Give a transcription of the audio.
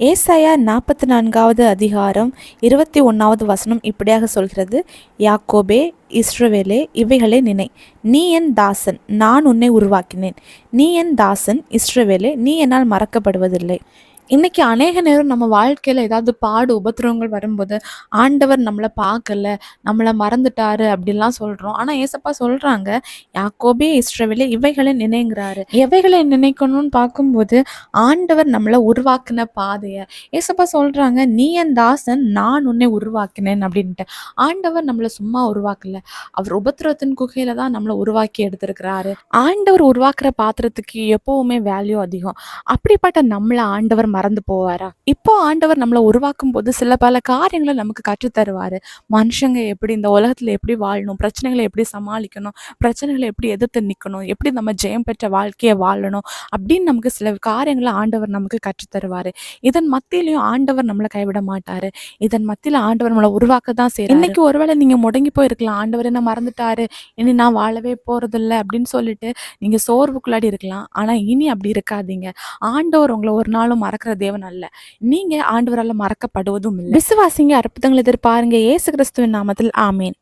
ஏசாயா 44வது அதிகாரம் 21வது வசனம் இப்படியாக சொல்கிறது, யாக்கோபே, இஸ்ரவேலே, இவைகளை நினை, நீ என் தாசன், நான் உன்னை உருவாக்கினேன். நீ என் தாசன் இஸ்ரவேலே, நீ என்னால் மறக்கப்படுவதில்லை. இன்னைக்கு அநேக நேரம் நம்ம வாழ்க்கையில் ஏதாவது பாடு உபத்திரவங்கள் வரும்போது ஆண்டவர் நம்மளை பார்க்கல, நம்மளை மறந்துட்டாரு அப்படிலாம் சொல்கிறோம். ஆனால் ஏசப்பா சொல்கிறாங்க, யாக்கோபே, இஸ்ரவேலே, இவைகளை நினைங்கிறாரு. எவைகளை நினைக்கணும்னு பார்க்கும்போது ஆண்டவர் நம்மளை உருவாக்கின பாதையை ஏசப்பா சொல்கிறாங்க, நீ என் தாசன், நான் உன்னை உருவாக்கினேன் அப்படின்ட்டு. ஆண்டவர் நம்மளை சும்மா உருவாக்கல, அவர் உபத்திரவத்தின் குகையில தான் நம்மளை உருவாக்கி எடுத்திருக்கிறாரு. ஆண்டவர் உருவாக்குற பாத்திரத்துக்கு எப்பவுமே வேல்யூ அதிகம். அப்படிப்பட்ட நம்மளை ஆண்டவர் மறந்து போவாரா? இப்போ ஆண்டவர் நம்மளை உருவாக்கும் போது சில பல காரியங்களை நமக்கு கற்றுத்தருவாரு. மனுஷங்க எப்படி இந்த உலகத்துல எப்படி வாழணும், பிரச்சனைகளை எப்படி சமாளிக்கணும், பிரச்சனைகளை எப்படி எதிர்த்து நிற்கணும், எப்படி நம்ம ஜெயம் பெற்ற வாழ்க்கையை வாழணும் அப்படின்னு நமக்கு சில காரியங்களை ஆண்டவர் நமக்கு கற்றுத்தருவாரு. இதன் மத்தியிலையும் ஆண்டவர் நம்மளை கைவிட மாட்டாரு. இதன் மத்தியில ஆண்டவர் நம்மளை உருவாக்க தான் செய்யறாரு. இன்னைக்கு ஒருவேளை நீங்க முடங்கி போயிருக்கலாம், ஆண்டவர் என்ன மறந்துட்டாரு, இனி நான் வாழவே போறதில்லை அப்படின்னு சொல்லிட்டு நீங்க சோர்வுக்குள்ளாடி இருக்கலாம். ஆனா இனி அப்படி இருக்காதீங்க. ஆண்டவர் உங்களை ஒரு நாளும் மறக்கிற தேவன் அல்ல. நீங்க ஆண்டவரால மறக்கப்படுவதும் இல்லை. விசுவாசிங்க, அற்புதங்களை எதிர்பாருங்க. இயேசு கிறிஸ்துவின் நாமத்தில் ஆமேன்.